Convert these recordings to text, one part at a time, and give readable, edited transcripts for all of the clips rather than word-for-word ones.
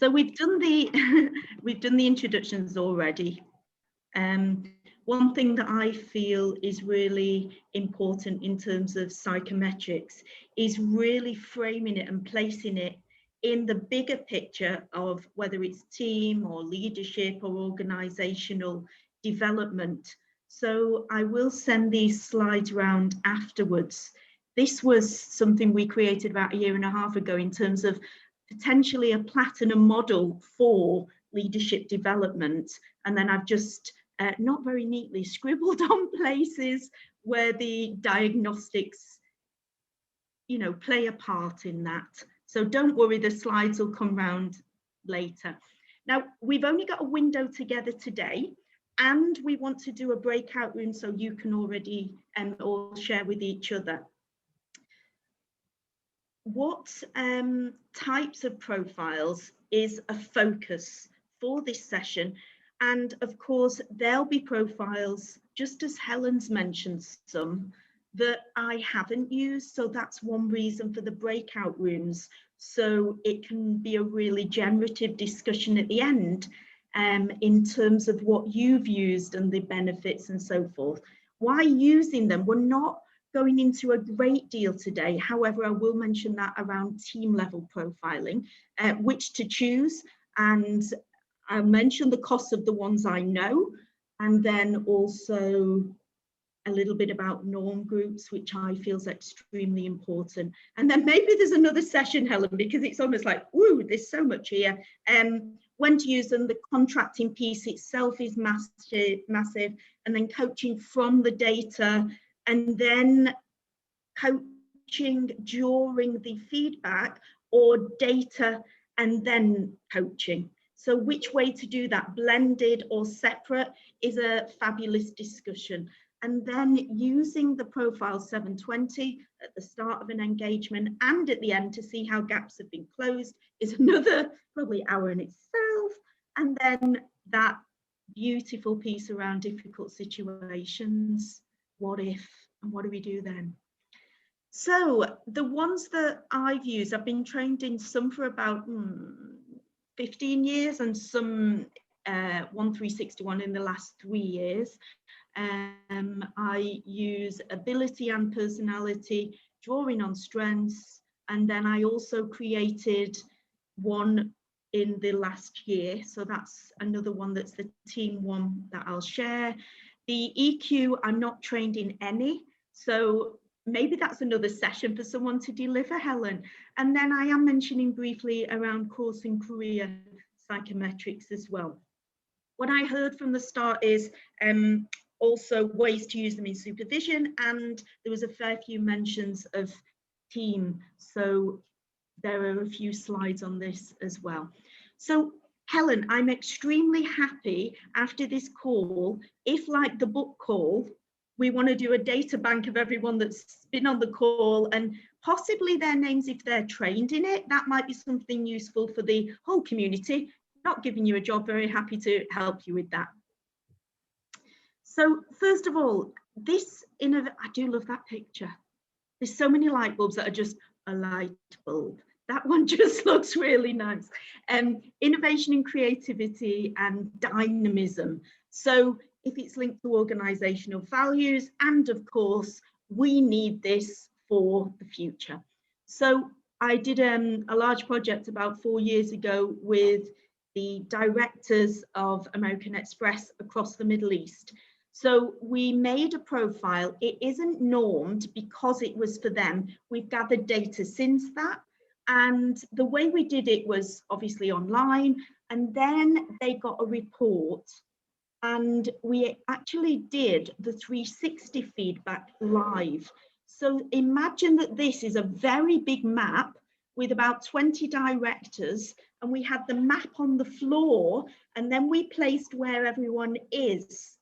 So we've done the we've done the introductions already. One thing that I feel is really important in terms of psychometrics is really framing it and placing it in the bigger picture of whether it's team or leadership or organizational development. So I will send these slides around afterwards. This was something we created about 1.5 years ago in terms of potentially a platinum model for leadership development. And then I've just not very neatly scribbled on places where the diagnostics, you know, play a part in that. So don't worry, the slides will come round later. Now, we've only got a window together today, and we want to do a breakout room so you can already all share with each other. What types of profiles is a focus for this session? And of course, there'll be profiles, just as Helen's mentioned some, that I haven't used. So that's one reason for the breakout rooms. So it can be a really generative discussion at the end in terms of what you've used and the benefits and so forth. Why using them? We're not going into a great deal today. However, I will mention that around team level profiling, which to choose, and I'll mention the cost of the ones I know, and then also a little bit about norm groups, which I feel is extremely important. And then maybe there's another session, Helen, because it's almost like, woo, there's so much here. When to use them, the contracting piece itself is massive, and then coaching from the data, and then coaching during the feedback, or data and then coaching. So which way to do that, blended or separate, is a fabulous discussion. And then using the profile 720 at the start of an engagement and at the end to see how gaps have been closed is another probably hour in itself. And then that beautiful piece around difficult situations. What if, and what do we do then? So the ones that I've used, I've been trained in some for about 15 years and some 1361 in the last 3 years. I use ability and personality, drawing on strengths, and then I also created one in the last year. So that's another one that's the team one that I'll share. The EQ, I'm not trained in any, so maybe that's another session for someone to deliver, Helen. And then I am mentioning briefly around course and career psychometrics as well. What I heard from the start is also ways to use them in supervision, and there was a fair few mentions of team. So there are a few slides on this as well. So Helen, I'm extremely happy after this call, if like the book call, we want to do a data bank of everyone that's been on the call and possibly their names if they're trained in it. That might be something useful for the whole community. Not giving you a job, very happy to help you with that. So first of all, I do love that picture. There's so many light bulbs that are just a light bulb. That one just looks really nice. Innovation and creativity and dynamism. So if it's linked to organizational values, and of course, we need this for the future. So I did a large project about 4 years ago with the directors of American Express across the Middle East. So we made a profile. It isn't normed because it was for them. We've gathered data since that. And the way we did it was obviously online, and then they got a report. And we actually did the 360 feedback live. So imagine that this is a very big map with about 20 directors, and we had the map on the floor, and then we placed where everyone is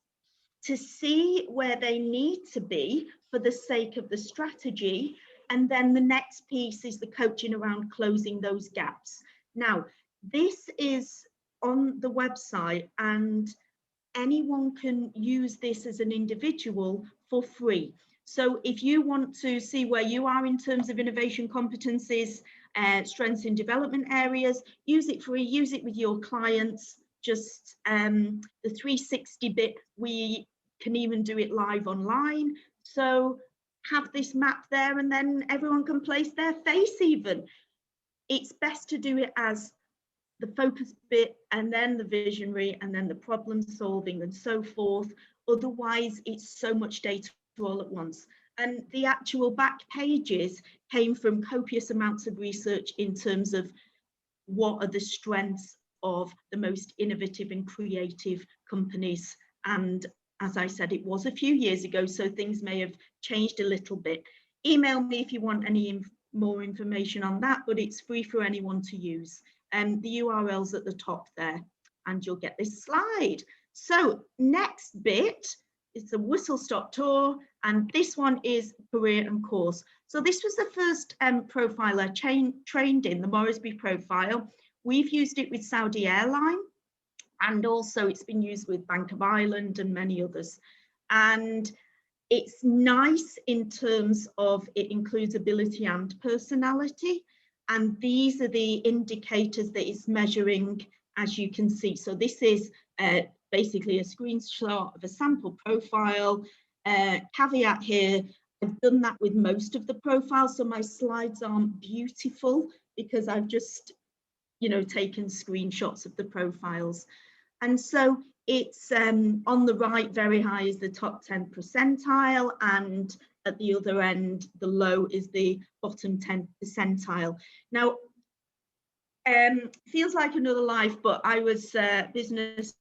to see where they need to be for the sake of the strategy. And then the next piece is the coaching around closing those gaps. Now, this is on the website, and anyone can use this as an individual for free. So if you want to see where you are in terms of innovation competencies, strengths and development areas. Use it free, use it with your clients. Just the 360 bit, we can even do it live online. So have this map there and then everyone can place their face even. It's best to do it as the focus bit and then the visionary and then the problem solving and so forth. Otherwise, it's so much data all at once. And the actual back pages came from copious amounts of research in terms of what are the strengths of the most innovative and creative companies. And as I said, it was a few years ago, so things may have changed a little bit. Email me if you want any more information on that, but it's free for anyone to use. The URL's at the top there, and you'll get this slide. So next bit is the whistle-stop tour, and this one is career and course. So this was the first profile I trained in, the Moresby profile. We've used it with Saudi Airline, and also it's been used with Bank of Ireland and many others. And it's nice in terms of it includes ability and personality. And these are the indicators that it's measuring, as you can see. So this is basically a screenshot of a sample profile. Caveat here, I've done that with most of the profiles, so my slides aren't beautiful because I've just, taken screenshots of the profiles. And so it's on the right, very high is the top 10 percentile, and at the other end, the low is the bottom 10 percentile. Now, feels like another life, but I was a business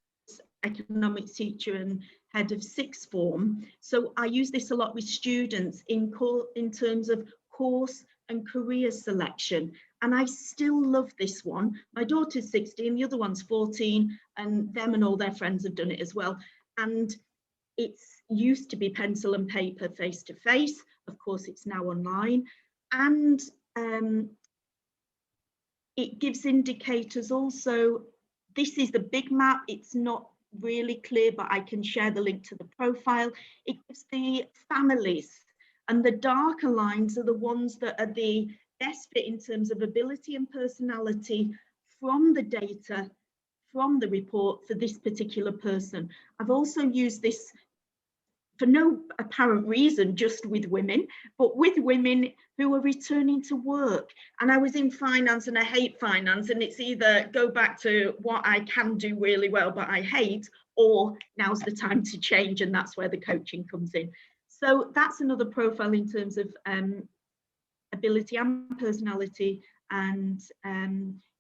economics teacher and head of sixth form. So I use this a lot with students in terms of course and career selection. And I still love this one. My daughter's 16, the other one's 14, and them and all their friends have done it as well. And it's used to be pencil and paper, face to face. Of course, it's now online. And it gives indicators also. This is the big map. It's not really clear, but I can share the link to the profile. It gives the families, and the darker lines are the ones that are the best fit in terms of ability and personality from the data, from the report for this particular person. I've also used this for no apparent reason, just with women, but with women who are returning to work. And I was in finance and I hate finance, and it's either go back to what I can do really well, but I hate, or now's the time to change, and that's where the coaching comes in. So that's another profile in terms of ability and personality, and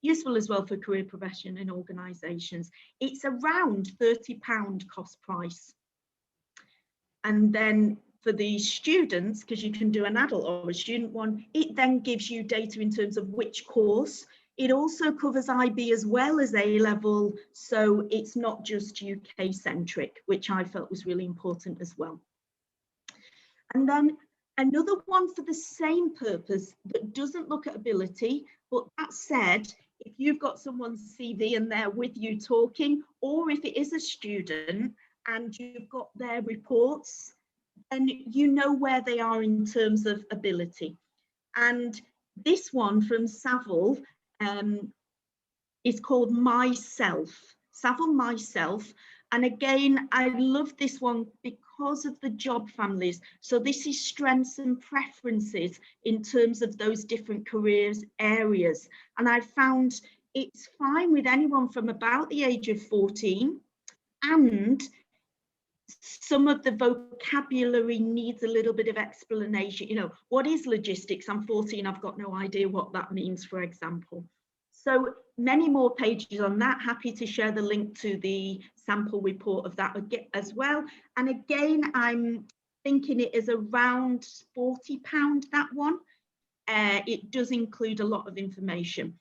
useful as well for career progression in organisations. It's around £30 cost price. And then for the students, because you can do an adult or a student one, it then gives you data in terms of which course. It also covers IB as well as A-level, so it's not just UK centric, which I felt was really important as well. And then another one for the same purpose that doesn't look at ability, but that said, if you've got someone's CV and they're with you talking, or if it is a student and you've got their reports, then you know where they are in terms of ability. And this one from Savile is called Myself. Savile Myself. And again, I love this one because of the job families. So this is strengths and preferences in terms of those different careers areas. And I found it's fine with anyone from about the age of 14, and some of the vocabulary needs a little bit of explanation. What is logistics? I'm 14, I've got no idea what that means, for example. So many more pages on that. Happy to share the link to the sample report of that as well. And again, I'm thinking it is around £40, that one. It does include a lot of information.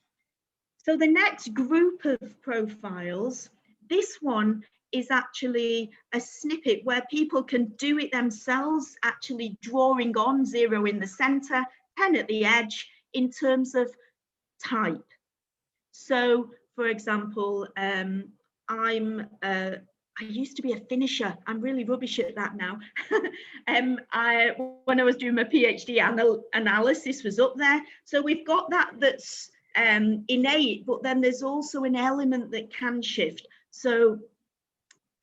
So the next group of profiles, this one is actually a snippet where people can do it themselves, actually drawing on 0 in the center, 10 at the edge in terms of type. So, for example, I'm I used to be a finisher. I'm really rubbish at that now. When I was doing my PhD, analysis was up there. So we've got that's innate, but then there's also an element that can shift. So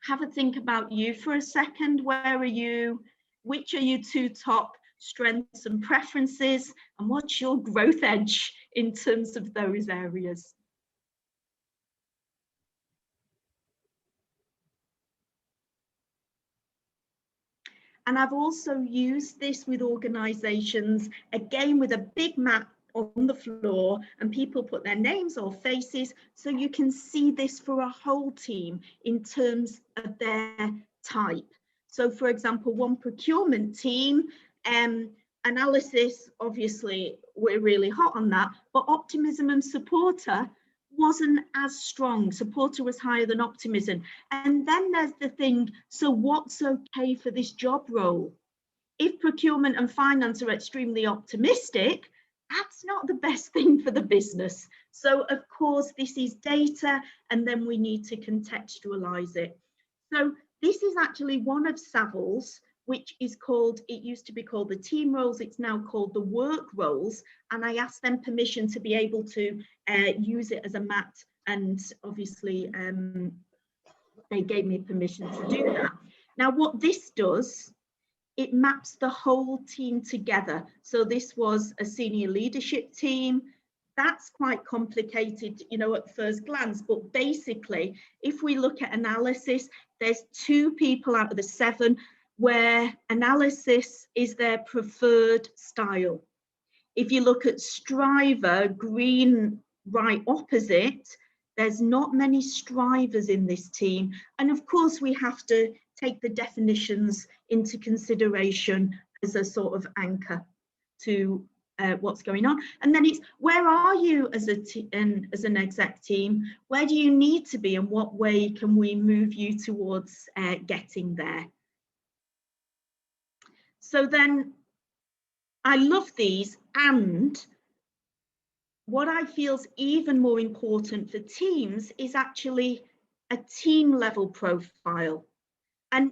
have a think about you for a second. Where are you? Which are your two top strengths and preferences? And what's your growth edge in terms of those areas? And I've also used this with organizations, again, with a big map on the floor, and people put their names or faces, so you can see this for a whole team in terms of their type. So for example, one procurement team, analysis, obviously we're really hot on that, but optimism and supporter wasn't as strong. Supporter was higher than optimism. And then there's the thing, so what's okay for this job role? If procurement and finance are extremely optimistic, that's not the best thing for the business. So of course, this is data, and then we need to contextualize it. So this is actually one of Savills, which is called, it used to be called the team roles, it's now called the work roles, and I asked them permission to be able to use it as a mat, and obviously they gave me permission to do that. Now what this does, it maps the whole team together. So this was a senior leadership team. That's quite complicated, you know, at first glance, but basically, if we look at analysis, there's 2 people out of the 7 where analysis is their preferred style. If you look at striver, green right opposite, there's not many strivers in this team. And of course, we have to take the definitions into consideration as a sort of anchor to what's going on. And then it's, where are you as an exec team? Where do you need to be, and what way can we move you towards getting there? So then I love these, and what I feel is even more important for teams is actually a team level profile. And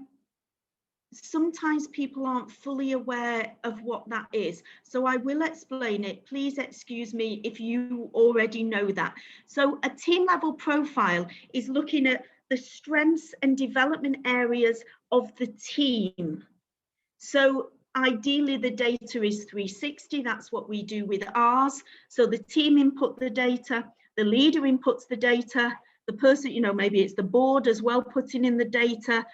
sometimes people aren't fully aware of what that is. So I will explain it. Please excuse me if you already know that. So a team level profile is looking at the strengths and development areas of the team. So ideally the data is 360, that's what we do with ours. So the team input the data, the leader inputs the data, the person, you know, maybe it's the board as well putting in the data,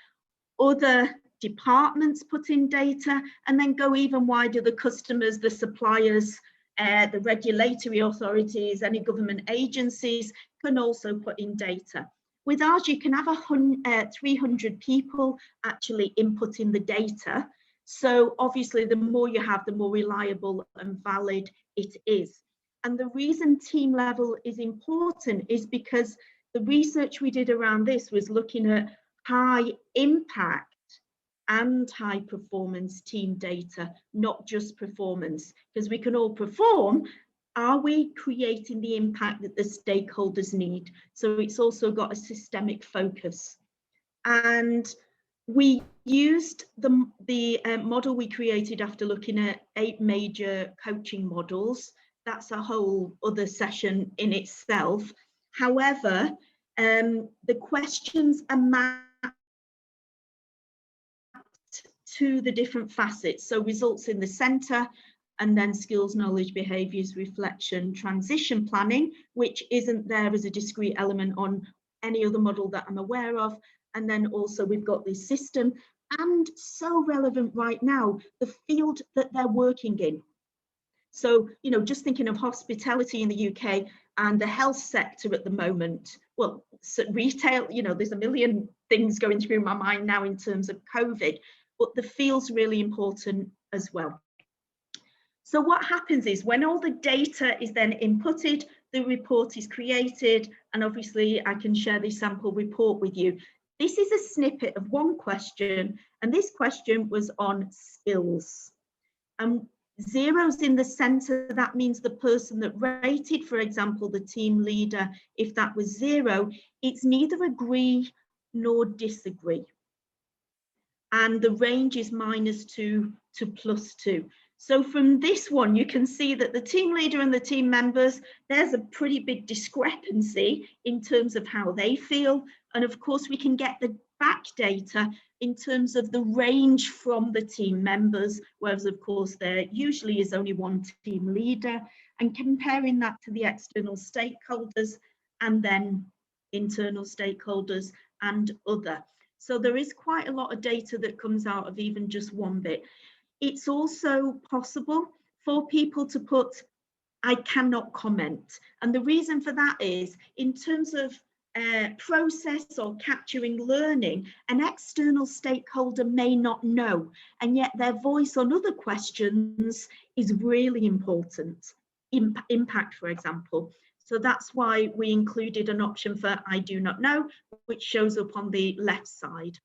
other departments put in data, and then go even wider, the customers, the suppliers, the regulatory authorities, any government agencies can also put in data. With ours, you can have 300 people actually inputting the data. So obviously, the more you have, the more reliable and valid it is. And the reason team level is important is because the research we did around this was looking at high impact and high performance team data, not just performance, because we can all perform. Are we creating the impact that the stakeholders need? So it's also got a systemic focus. And we used the model we created after looking at 8 major coaching models. That's a whole other session in itself. However, the questions are mapped to the different facets. So results in the center, and then skills, knowledge, behaviors, reflection, transition planning, which isn't there as a discrete element on any other model that I'm aware of. And then also we've got this system, and so relevant right now, the field that they're working in. So, you know, just thinking of hospitality in the UK and the health sector at the moment, well, so retail, you know, there's a million things going through my mind now in terms of COVID, but the field's really important as well. So what happens is when all the data is then inputted, the report is created, and obviously I can share this sample report with you. This is a snippet of one question, and this question was on skills. And zeros in the center, that means the person that rated, for example, the team leader, if that was 0, it's neither agree nor disagree. And the range is -2 to +2. So from this one, you can see that the team leader and the team members, there's a pretty big discrepancy in terms of how they feel. And of course, we can get the back data in terms of the range from the team members, whereas of course there usually is only one team leader, and comparing that to the external stakeholders and then internal stakeholders and other. So there is quite a lot of data that comes out of even just one bit. It's also possible for people to put, I cannot comment. And the reason for that is in terms of process or capturing learning, an external stakeholder may not know, and yet their voice on other questions is really important. Impact, for example. So that's why we included an option for I do not know, which shows up on the left side.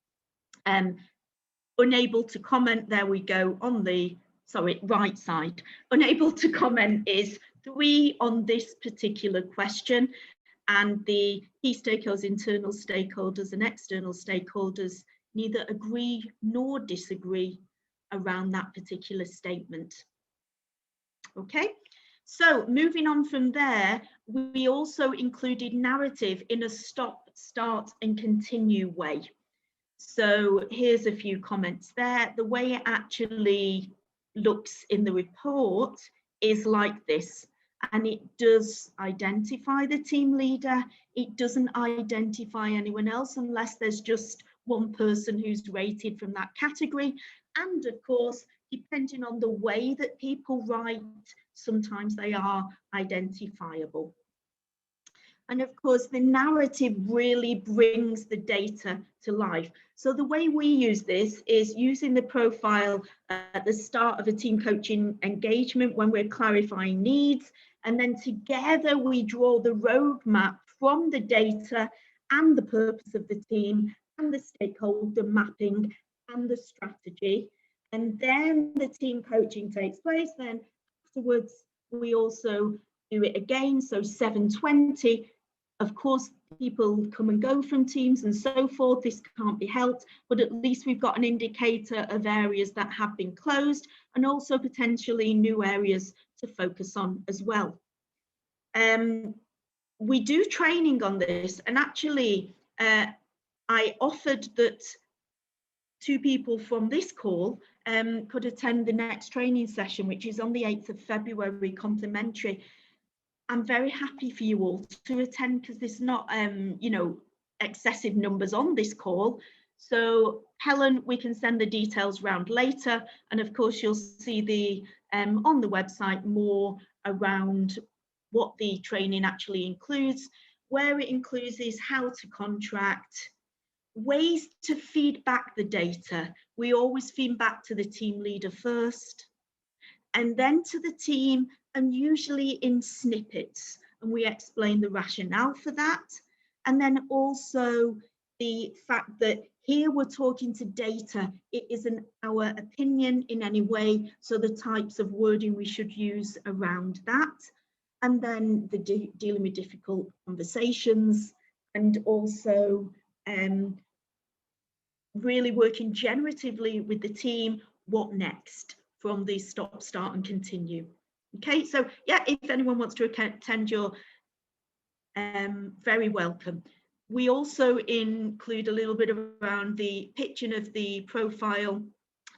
Unable to comment, there we go, on the, sorry, right side. Unable to comment is 3 on this particular question, and the key stakeholders, internal stakeholders and external stakeholders neither agree nor disagree around that particular statement. Okay, so moving on from there, we also included narrative in a stop, start and continue way. So here's a few comments there. The way it actually looks in the report is like this, and it does identify the team leader. It doesn't identify anyone else unless there's just one person who's rated from that category. And of course, depending on the way that people write, sometimes they are identifiable. And of course, the narrative really brings the data to life. So the way we use this is using the profile at the start of a team coaching engagement when we're clarifying needs. And then together we draw the roadmap from the data and the purpose of the team and the stakeholder mapping and the strategy. And then the team coaching takes place. Then afterwards, we also do it again. So 7:20. Of course, people come and go from teams and so forth. This can't be helped, but at least we've got an indicator of areas that have been closed and also potentially new areas to focus on as well. We do training on this, and actually I offered that 2 people from this call could attend the next training session, which is on the 8th of February, complimentary. I'm very happy for you all to attend because there's not, you know, excessive numbers on this call. So Helen, we can send the details round later. And of course, you'll see the on the website more around what the training actually includes. Where it includes is how to contract, ways to feed back the data. We always feed back to the team leader first, and then to the team, and usually in snippets, and we explain the rationale for that. And then also the fact that here we're talking to data, it isn't our opinion in any way, so the types of wording we should use around that. And then the dealing with difficult conversations, and also really working generatively with the team, what next from the stop, start and continue. Okay, so yeah, if anyone wants to attend, you're very welcome. We also include a little bit around the pitching of the profile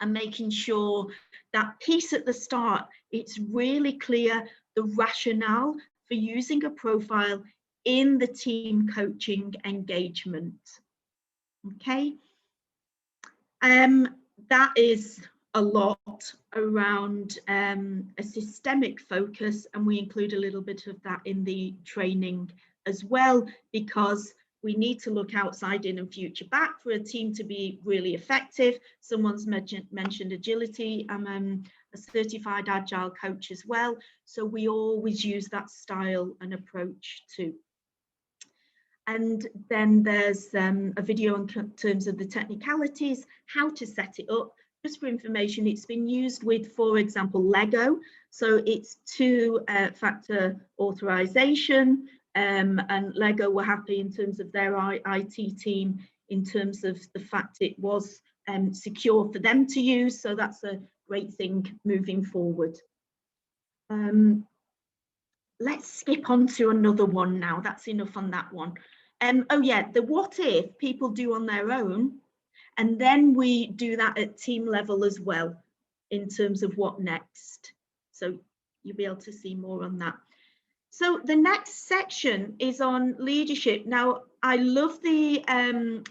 and making sure that piece at the start, it's really clear the rationale for using a profile in the team coaching engagement. Okay, that is a lot around a systemic focus, and we include a little bit of that in the training as well, because we need to look outside in and future back for a team to be really effective. Someone's mentioned agility. I'm a certified agile coach as well, so we always use that style and approach too. And then there's a video in terms of the technicalities, how to set it up. Just for information, it's been used with, for example, Lego. So it's 2-factor authorization, and Lego were happy in terms of their IT team, in terms of the fact it was secure for them to use. So that's a great thing moving forward. Let's skip on to another one now. That's enough on that one. Oh yeah, the what if people do on their own, and then we do that at team level as well in terms of what next. So you'll be able to see more on that. So the next section is on leadership. Now, I love the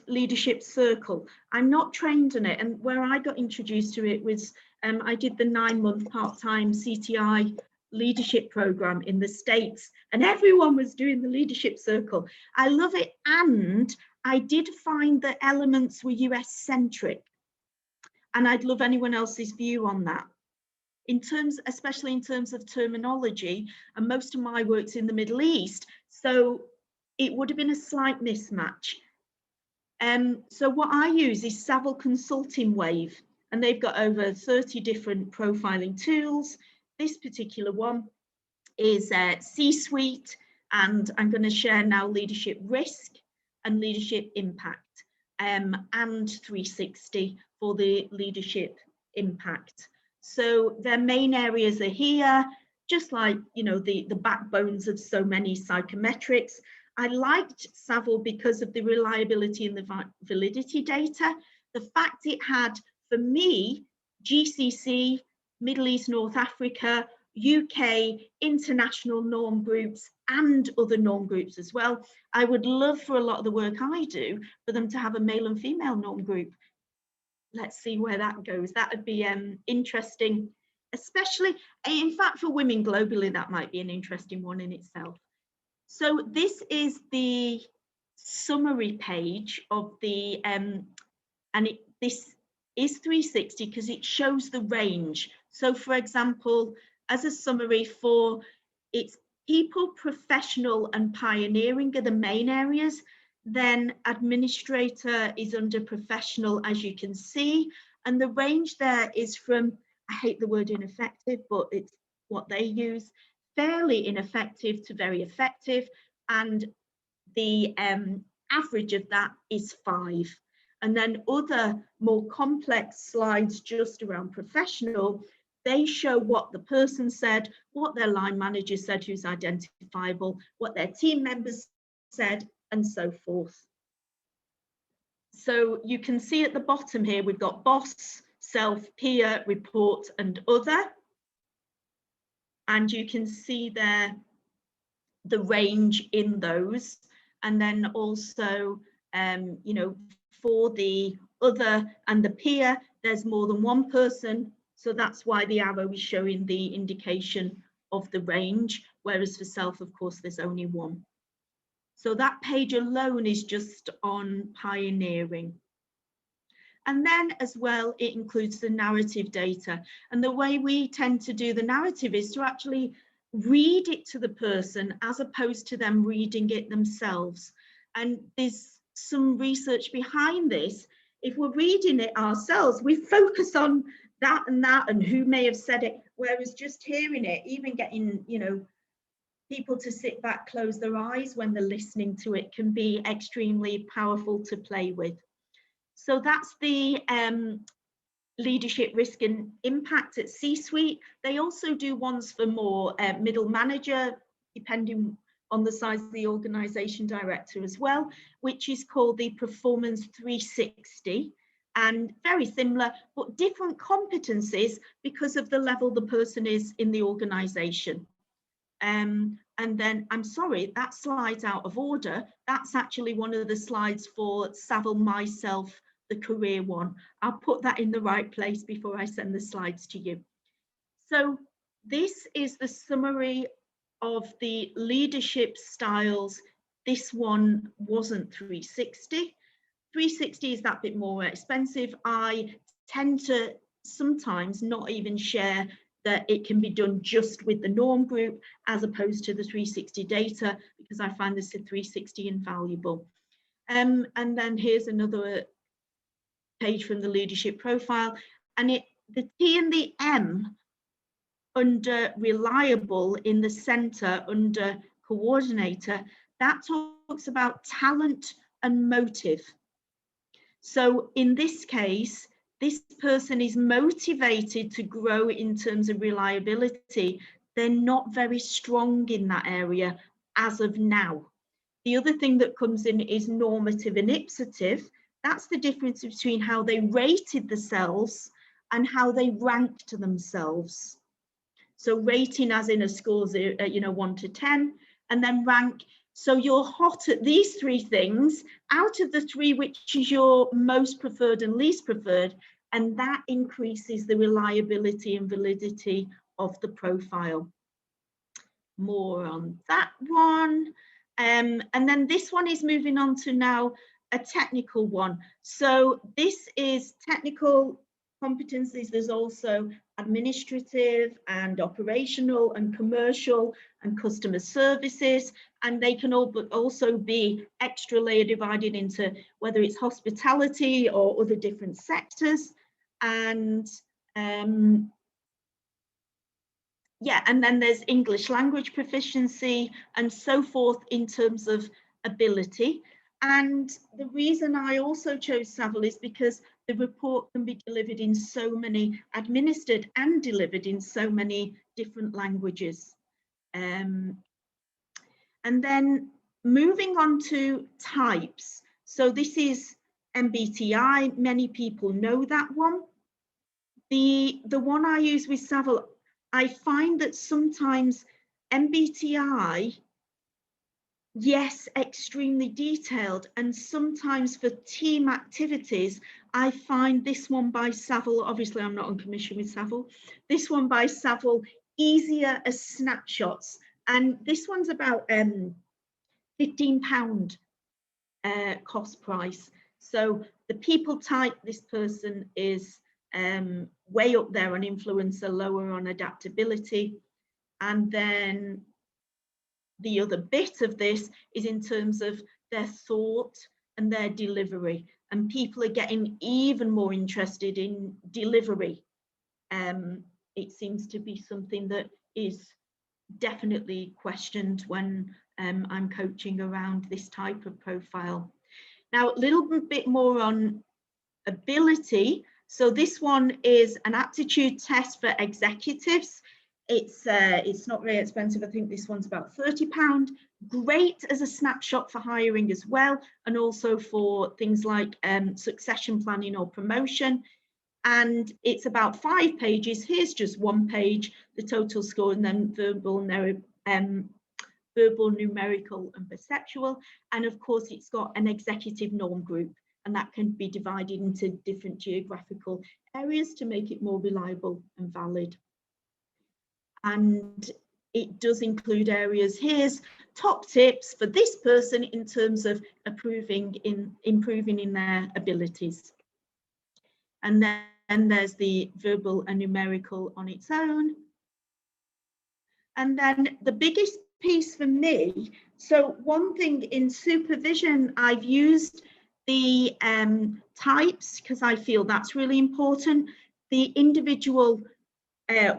leadership circle. I'm not trained in it, and where I got introduced to it was I did the 9-month part-time CTI leadership program in the States, and everyone was doing the leadership circle. I love it, and I did find the elements were US centric, and I'd love anyone else's view on that. In terms, especially in terms of terminology, and most of my work's in the Middle East, so it would have been a slight mismatch. So what I use is Savile Consulting Wave, and they've got over 30 different profiling tools. This particular one is C-suite, and I'm going to share now leadership risk and leadership impact, and 360 for the leadership impact. So their main areas are here, just like, you know, the backbones of so many psychometrics. I liked Savile because of the reliability and the validity data. The fact it had, for me, GCC, Middle East, North Africa, UK, international norm groups, and other norm groups as well. I would love for a lot of the work I do for them to have a male and female norm group. Let's see where that goes. That would be interesting, especially, in fact, for women globally, that might be an interesting one in itself. So this is the summary page of the, this is 360 because it shows the range. So for example, as a summary for, it's people, professional and pioneering are the main areas. Then administrator is under professional, as you can see. And the range there is from, I hate the word ineffective, but it's what they use, fairly ineffective to very effective. And the average of that is 5. And then other more complex slides just around professional, they show what the person said, what their line manager said who's identifiable, what their team members said, and so forth. So you can see at the bottom here, we've got boss, self, peer, report, and other. And you can see there the range in those. And then also, you know, for the other and the peer, there's more than one person. So that's why the arrow is showing the indication of the range, whereas for self, of course, there's only one. So that page alone is just on pioneering. And then as well, it includes the narrative data. And the way we tend to do the narrative is to actually read it to the person as opposed to them reading it themselves. And there's some research behind this. If we're reading it ourselves, we focus on that and who may have said it, whereas just hearing it, even getting, you know, people to sit back, close their eyes when they're listening to it can be extremely powerful to play with. So that's the leadership risk and impact at C-suite. They also do ones for more middle manager, depending on the size of the organization, director as well, which is called the Performance 360. And very similar, but different competencies because of the level the person is in the organization. And then, I'm sorry, that slide's out of order. That's actually one of the slides for Savile myself, the career one. I'll put that in the right place before I send the slides to you. So this is the summary of the leadership styles. This one wasn't 360. 360 is that bit more expensive. I tend to sometimes not even share that it can be done just with the norm group as opposed to the 360 data, because I find this 360 invaluable. And then here's another page from the leadership profile, and the T and the M under reliable in the center under coordinator, that talks about talent and motive. So in this case, this person is motivated to grow in terms of reliability. They're not very strong in that area as of now. The other thing that comes in is normative and ipsative. That's the difference between how they rated themselves and how they ranked themselves. So rating as in a scores, 1 to 10, and then rank. So you're hot at these three things out of the three, which is your most preferred and least preferred, and that increases the reliability and validity of the profile. More on that one. And then this one is moving on to now a technical one. So this is technical competencies. There's also administrative and operational and commercial and customer services, and they can all but also be extra layer divided into whether it's hospitality or other different sectors. And yeah, and then there's English language proficiency and so forth in terms of ability. And the reason I also chose Savile is because the report can be delivered in so many, administered and delivered in so many different languages. And then moving on to types. So this is MBTI, many people know that one. The one I use with Savile, I find that sometimes MBTI, yes, extremely detailed, and sometimes for team activities, I find this one by Savile, obviously I'm not on commission with Savile, this one by Savile easier as snapshots. And this one's about £15 cost price. So the people type, this person is way up there on influencer, lower on adaptability. And then the other bit of this is in terms of their thought and their delivery. And people are getting even more interested in delivery. It seems to be something that is definitely questioned when I'm coaching around this type of profile. Now, a little bit more on ability. So this one is an aptitude test for executives. It's not very expensive. I think this one's about £30. Great as a snapshot for hiring as well, and also for things like succession planning or promotion. And it's about 5 pages. Here's just 1 page, the total score, and then verbal, numerical, and perceptual. And of course, it's got an executive norm group, and that can be divided into different geographical areas to make it more reliable and valid. And it does include areas. Here's top tips for this person in terms of improving in their abilities. And then there's the verbal and numerical on its own. And then the biggest piece for me, so one thing in supervision, I've used the types because I feel that's really important. The individual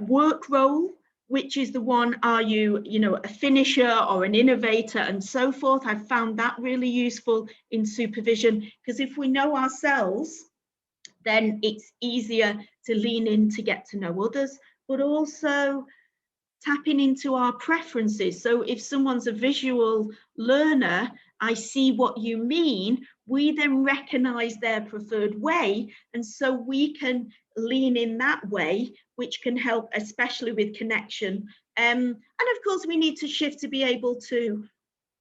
work role, which is the one, are you a finisher or an innovator and so forth. I've found that really useful in supervision, because if we know ourselves, then it's easier to lean in to get to know others, but also tapping into our preferences. So if someone's a visual learner, I see what you mean, we then recognize their preferred way, and so we can lean in that way, which can help, especially with connection. And of course, we need to shift to be able to,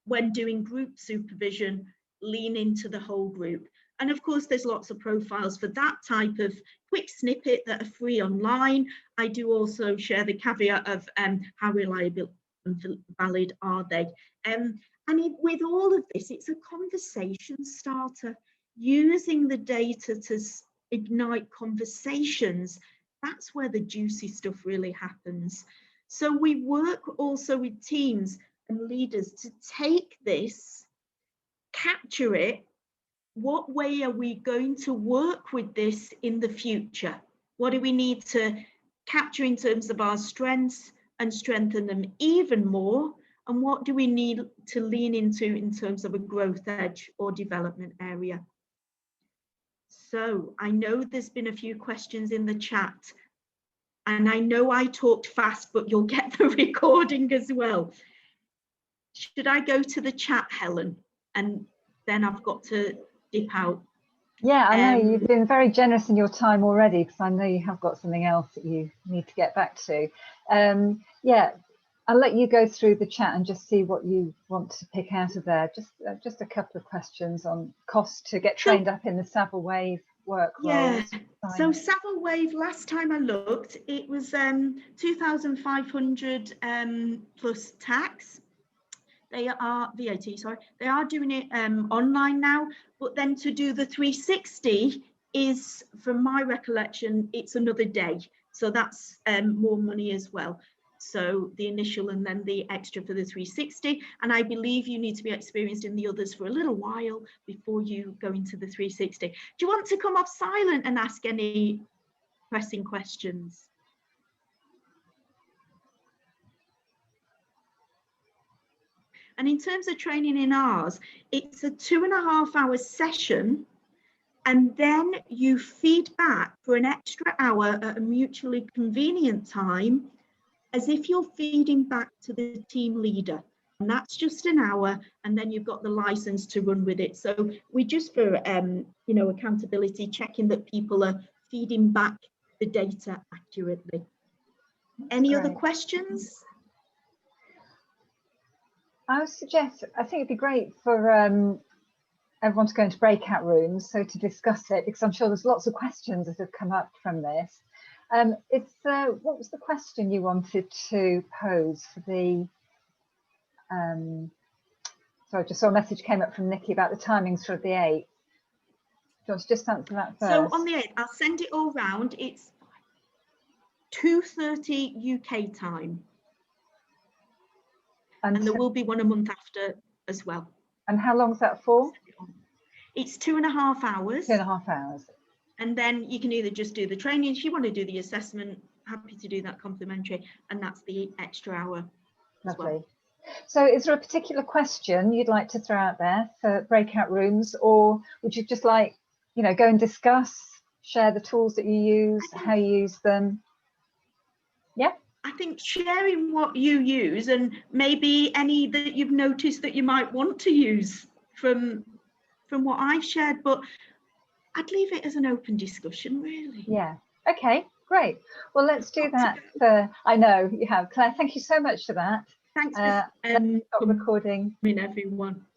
when doing group supervision, lean into the whole group. And of course, there's lots of profiles for that type of quick snippet that are free online. I do also share the caveat of how reliable and valid are they. And with all of this, it's a conversation starter. Using the data to ignite conversations, that's where the juicy stuff really happens. So we work also with teams and leaders to take this, capture it. What way are we going to work with this in the future? What do we need to capture in terms of our strengths and strengthen them even more? and what do we need to lean into in terms of a growth edge or development area. So I know there's been a few questions in the chat, and I know I talked fast, but you'll get the recording as well. Should I go to the chat, Helen? And then I've got to dip out. Yeah, I know you've been very generous in your time already, because I know you have got something else that you need to get back to. Yeah, I'll let you go through the chat and just see what you want to pick out of there. Just a couple of questions on cost to get trained up in the Savile Wave work role. Yeah, so Savile Wave, last time I looked, it was 2,500 plus tax. They are VAT, sorry. They are doing it online now, but then to do the 360 is, from my recollection, it's another day. So that's more money as well. So the initial and then the extra for the 360. And I believe you need to be experienced in the others for a little while before you go into the 360. Do you want to come off silent and ask any pressing questions? And in terms of training in ours, it's a 2.5 hour session, and then you feed back for an extra hour at a mutually convenient time, as if you're feeding back to the team leader. And that's just an hour, and then you've got the license to run with it. So we just, for you know, accountability, checking that people are feeding back the data accurately. Any other questions? I would suggest, I think it'd be great for everyone to go into breakout rooms, so to discuss it, because I'm sure there's lots of questions that have come up from this. What was the question you wanted to pose for the, sorry, just saw a message came up from Nikki about the timings for the 8th. Do you want to just answer that first? So on the 8th, I'll send it all round. It's 2:30 UK time. And there will be one a month after as well. And how long is that for? It's 2.5 hours. 2.5 hours. And then you can either just do the training. If you want to do the assessment, happy to do that complimentary. And that's the extra hour. Lovely. Well. So is there a particular question you'd like to throw out there for breakout rooms? Or would you just like, you know, go and discuss, share the tools that you use, how you use them? Yeah. I think sharing what you use, and maybe any that you've noticed that you might want to use from what I've shared, but I'd leave it as an open discussion, really. Yeah. Okay, great. Well, let's do that. I know you have. Claire, thank you so much for that. Thanks for stop recording. everyone.